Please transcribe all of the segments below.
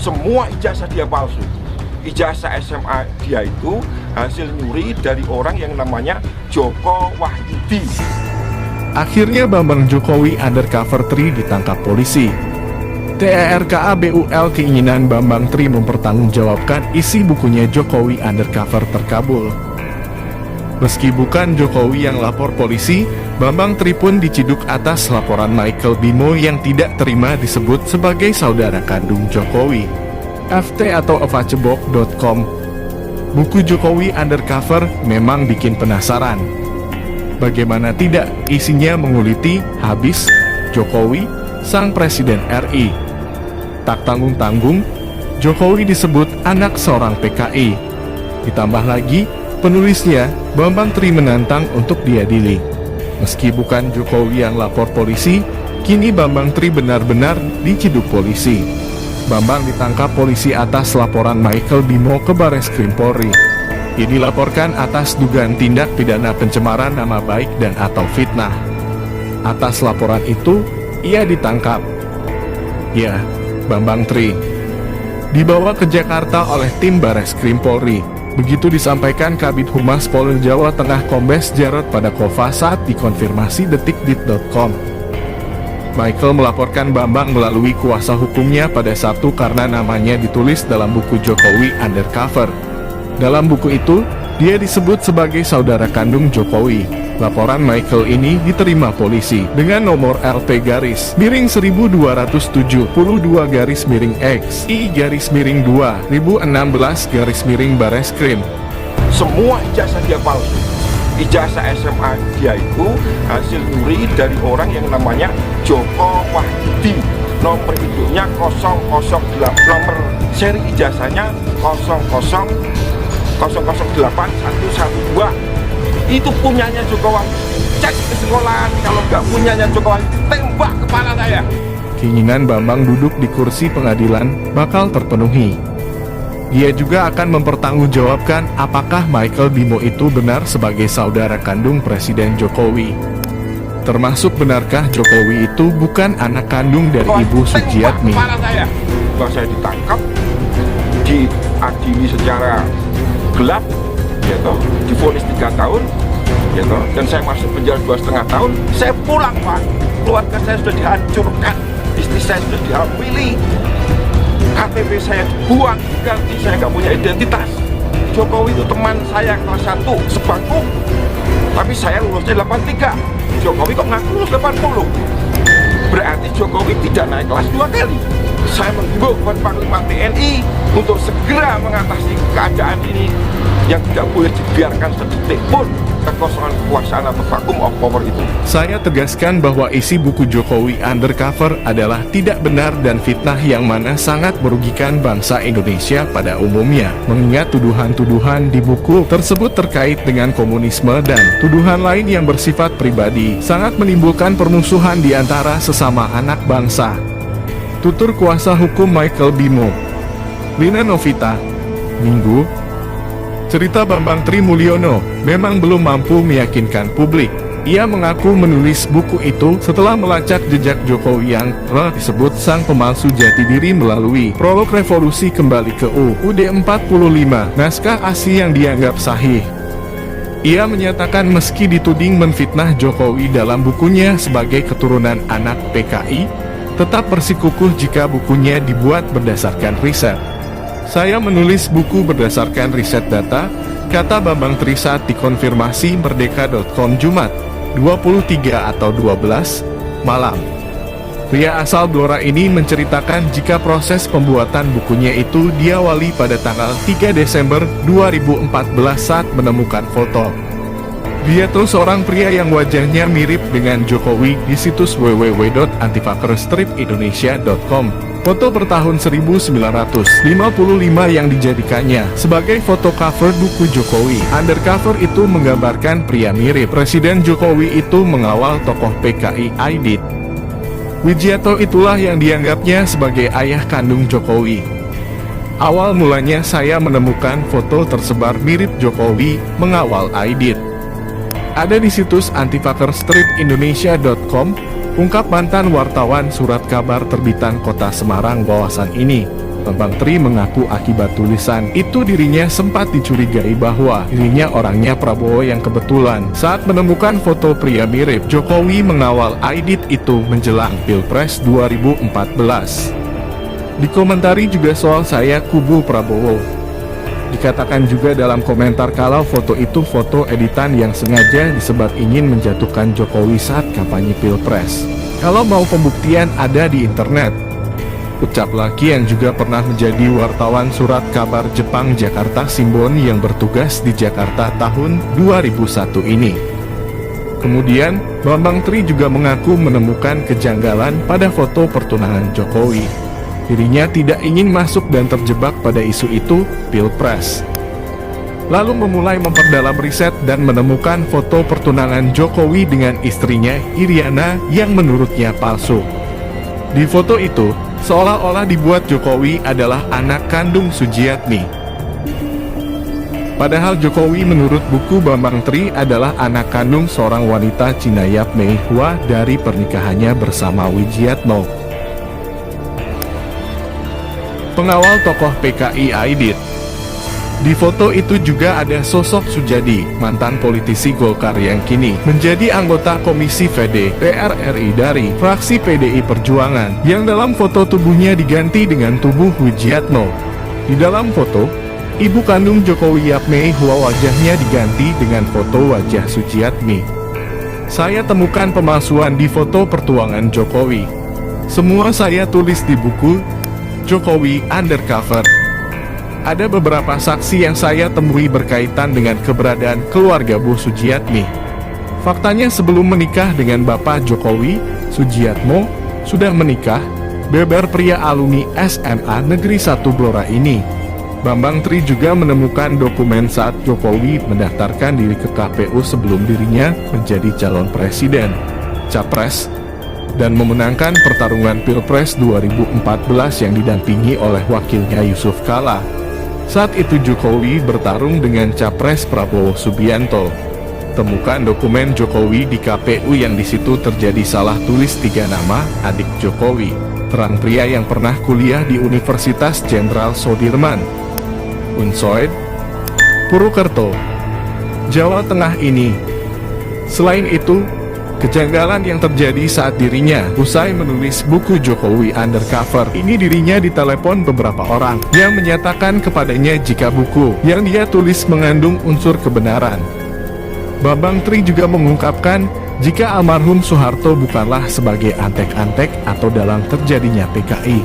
Semua ijazah dia palsu. Ijazah SMA dia itu hasil nyuri dari orang yang namanya Joko Wahyudi. Akhirnya Bambang Jokowi undercover Tri ditangkap polisi. TERKABUL keinginan Bambang Tri mempertanggungjawabkan isi bukunya Jokowi Undercover terkabul. Meski bukan Jokowi yang lapor polisi, Bambang Tri pun diciduk atas laporan Michael Bimo yang tidak terima disebut sebagai saudara kandung Jokowi. FT atau avacebok.com. Buku Jokowi Undercover memang bikin penasaran. Bagaimana tidak, isinya menguliti habis Jokowi, sang presiden RI. Tak tanggung-tanggung, Jokowi disebut anak seorang PKI. Ditambah lagi, penulisnya, Bambang Tri menantang untuk diadili. Meski bukan Jokowi yang lapor polisi, kini Bambang Tri benar-benar diciduk polisi. Bambang ditangkap polisi atas laporan Michael Bimo ke Bareskrim Polri. Ia dilaporkan atas dugaan tindak pidana pencemaran nama baik dan atau fitnah. Atas laporan itu, ia ditangkap. Ya, Bambang Tri dibawa ke Jakarta oleh tim Bareskrim Polri. Begitu disampaikan Kabid Humas Polda Jawa Tengah Kombes Jarod Padakova saat dikonfirmasi detikdit.com. Michael melaporkan Bambang melalui kuasa hukumnya pada Sabtu karena namanya ditulis dalam buku Jokowi Undercover. Dalam buku itu, dia disebut sebagai saudara kandung Jokowi. Laporan Michael ini diterima polisi dengan nomor LP-1272-X-I-2 2016 Bareskrim. Semua ijazah dia palsu. Ijazah SMA dia itu hasil nyuri dari orang yang namanya Joko Wahyudi. Nomor induknya 008, nomor seri ijazahnya 008112. Itu punyanya Joko Wahyudi. Cek ke sekolahan, kalau nggak punyanya Joko Wahyudi, tembak kepala saya. Keinginan Bambang duduk di kursi pengadilan bakal terpenuhi. Dia juga akan mempertanggungjawabkan apakah Michael Bimo itu benar sebagai saudara kandung Presiden Jokowi. Termasuk benarkah Jokowi itu bukan anak kandung dari Ibu Sujiatmi. Bahwa saya ditangkap, diadili secara gelap, gitu, divonis 3 tahun, gitu, dan saya masuk penjara 2,5 tahun. Saya pulang, Pak. Keluarga saya sudah dihancurkan, istri saya sudah dihamili. KTP saya dibuang, diganti, saya nggak punya identitas. Jokowi itu teman saya kelas 1 sebangku, tapi saya lulusnya 83. Jokowi kok ngaku lulus 80? Berarti Jokowi tidak naik kelas 2 kali. Saya menghimbau kepada Panglima TNI untuk segera mengatasi keadaan ini yang tidak boleh dibiarkan sedetik pun kekosongan kekuasaan atau vakum of power itu. Saya tegaskan bahwa isi buku Jokowi Undercover adalah tidak benar dan fitnah yang mana sangat merugikan bangsa Indonesia pada umumnya. Mengingat tuduhan-tuduhan di buku tersebut terkait dengan komunisme dan tuduhan lain yang bersifat pribadi, sangat menimbulkan permusuhan di antara sesama anak bangsa. Tutur kuasa hukum Michael Bimo. Lina Novita, Minggu. Cerita Bambang Tri Mulyono memang belum mampu meyakinkan publik. Ia mengaku menulis buku itu setelah melacak jejak Jokowi yang telah disebut sang pemalsu jati diri melalui prolog revolusi kembali ke UUD 45, naskah asli yang dianggap sahih. Ia menyatakan meski dituding menfitnah Jokowi dalam bukunya sebagai keturunan anak PKI, tetap bersikukuh jika bukunya dibuat berdasarkan riset. Saya menulis buku berdasarkan riset data, kata Bambang Tri saat dikonfirmasi Merdeka.com Jumat, 23 atau 12 malam. Pria asal Blora ini menceritakan jika proses pembuatan bukunya itu diawali pada tanggal 3 Desember 2014 saat menemukan foto. Dia tuh seorang pria yang wajahnya mirip dengan Jokowi di situs www.antivakerstripindonesia.com. Foto bertahun 1955 yang dijadikannya sebagai foto cover buku Jokowi Undercover itu menggambarkan pria mirip Presiden Jokowi itu mengawal tokoh PKI Aidit Wijiato. Itulah yang dianggapnya sebagai ayah kandung Jokowi. Awal mulanya saya menemukan foto tersebar mirip Jokowi mengawal Aidit. Ada di situs antivakerstripindonesia.com. Ungkap mantan wartawan surat kabar terbitan Kota Semarang Bawasan ini. Bambang Tri mengaku akibat tulisan itu dirinya sempat dicurigai bahwa dirinya orangnya Prabowo yang kebetulan saat menemukan foto pria mirip Jokowi mengawal aidit itu menjelang Pilpres 2014. Dikomentari juga soal saya kubu Prabowo. Dikatakan juga dalam komentar kalau foto itu foto editan yang sengaja disebar ingin menjatuhkan Jokowi saat kampanye Pilpres. Kalau mau pembuktian ada di internet. Ucap laki yang juga pernah menjadi wartawan surat kabar Jepang Jakarta Shimbun yang bertugas di Jakarta tahun 2001 ini. Kemudian, Bambang Tri juga mengaku menemukan kejanggalan pada foto pertunangan Jokowi. Dirinya tidak ingin masuk dan terjebak pada isu itu, Pilpres. Lalu memulai memperdalam riset dan menemukan foto pertunangan Jokowi dengan istrinya, Iriana, yang menurutnya palsu. Di foto itu, seolah-olah dibuat Jokowi adalah anak kandung Sujiatmi. Padahal Jokowi menurut buku Bambang Tri adalah anak kandung seorang wanita Cina Yap Mei Hua dari pernikahannya bersama Wijiatno. Pengawal tokoh PKI Aidit. Di foto itu juga ada sosok Sujadi, mantan politisi Golkar yang kini menjadi anggota Komisi VD DPR RI dari fraksi PDI Perjuangan, yang dalam foto tubuhnya diganti dengan tubuh Wijiatno. Di dalam foto, ibu kandung Jokowi Yap Mei Hua wajahnya diganti dengan foto wajah Sujiatmi. Saya temukan pemalsuan di foto pertuangan Jokowi. Semua saya tulis di buku Jokowi Undercover. Ada beberapa saksi yang saya temui berkaitan dengan keberadaan keluarga Bu Sujiatmi. Faktanya sebelum menikah dengan Bapak Jokowi, Sujiatmo sudah menikah, beber pria alumni SMA Negeri 1 Blora ini. Bambang Tri juga menemukan dokumen saat Jokowi mendaftarkan diri ke KPU sebelum dirinya menjadi calon presiden, capres, dan memenangkan pertarungan Pilpres 2014 yang didampingi oleh wakilnya Yusuf Kala. Saat itu Jokowi bertarung dengan Capres Prabowo Subianto. Temukan dokumen Jokowi di KPU yang di situ terjadi salah tulis 3 nama adik Jokowi, terang pria yang pernah kuliah di Universitas Jenderal Sudirman, Unsoid, Purwokerto, Jawa Tengah ini. Selain itu, kejanggalan yang terjadi saat dirinya usai menulis buku Jokowi Undercover ini, dirinya ditelepon beberapa orang yang menyatakan kepadanya jika buku yang dia tulis mengandung unsur kebenaran. Bambang Tri juga mengungkapkan jika almarhum Soeharto bukanlah sebagai antek-antek atau dalang terjadinya PKI.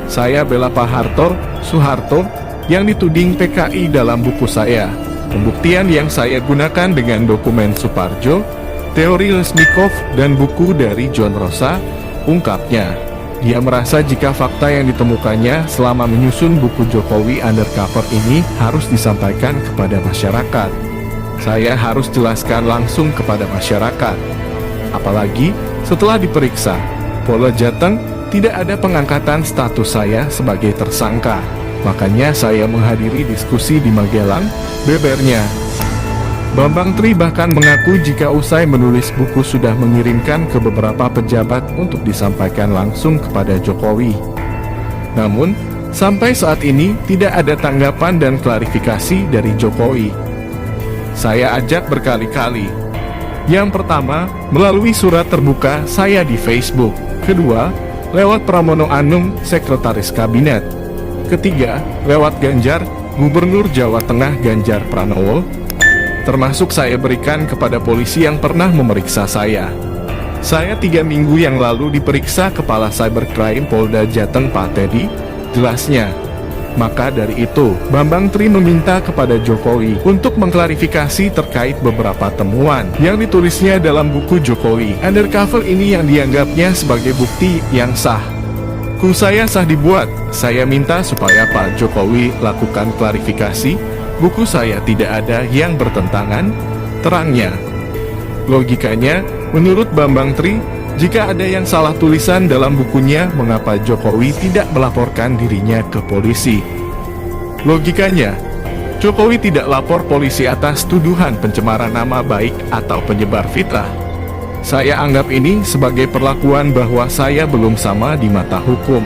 Saya bela Pak Harto, Soeharto yang dituding PKI dalam buku saya. Pembuktian yang saya gunakan dengan dokumen Suparjo, teori Lesnikov, dan buku dari John Rosa, ungkapnya. Dia merasa jika fakta yang ditemukannya selama menyusun buku Jokowi Undercover ini harus disampaikan kepada masyarakat. Saya harus jelaskan langsung kepada masyarakat. Apalagi setelah diperiksa, Polda Jateng tidak ada pengangkatan status saya sebagai tersangka. Makanya saya menghadiri diskusi di Magelang, bebernya. Bambang Tri bahkan mengaku jika usai menulis buku sudah mengirimkan ke beberapa pejabat untuk disampaikan langsung kepada Jokowi. Namun, sampai saat ini tidak ada tanggapan dan klarifikasi dari Jokowi. Saya ajak berkali-kali. Yang pertama, melalui surat terbuka saya di Facebook. Kedua, lewat Pramono Anung, Sekretaris Kabinet. Ketiga, lewat Ganjar, Gubernur Jawa Tengah Ganjar Pranowo. Termasuk saya berikan kepada polisi yang pernah memeriksa saya. Saya 3 minggu yang lalu diperiksa Kepala Cybercrime Polda Jateng Pak Teddy, jelasnya. Maka dari itu, Bambang Tri meminta kepada Jokowi untuk mengklarifikasi terkait beberapa temuan yang ditulisnya dalam buku Jokowi Undercover ini yang dianggapnya sebagai bukti yang sah. Buku saya sah dibuat, saya minta supaya Pak Jokowi lakukan klarifikasi. Buku saya tidak ada yang bertentangan, terangnya. Logikanya, menurut Bambang Tri, jika ada yang salah tulisan dalam bukunya, mengapa Jokowi tidak melaporkan dirinya ke polisi? Logikanya, Jokowi tidak lapor polisi atas tuduhan pencemaran nama baik atau penyebar fitnah. Saya anggap ini sebagai perlakuan bahwa saya belum sama di mata hukum.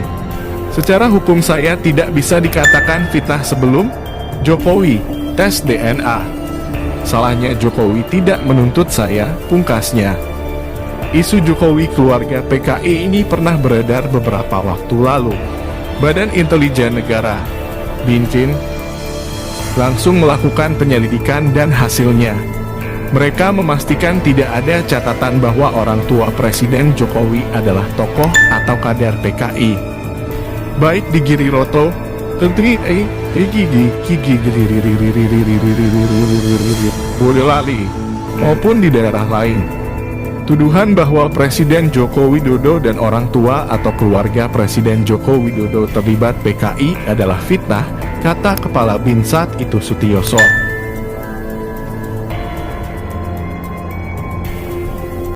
Secara hukum saya tidak bisa dikatakan fitnah sebelum Jokowi tes DNA. Salahnya Jokowi tidak menuntut saya, pungkasnya. Isu Jokowi keluarga PKI ini pernah beredar beberapa waktu lalu. Badan Intelijen Negara, BINCIN, langsung melakukan penyelidikan dan hasilnya. Mereka memastikan tidak ada catatan bahwa orang tua Presiden Jokowi adalah tokoh atau kader PKI. Baik di Giriroto, Boyolali, maupun di daerah lain. Tuduhan bahwa Presiden Joko Widodo dan orang tua atau keluarga Presiden Joko Widodo terlibat PKI adalah fitnah, kata Kepala BIN saat itu Sutioso.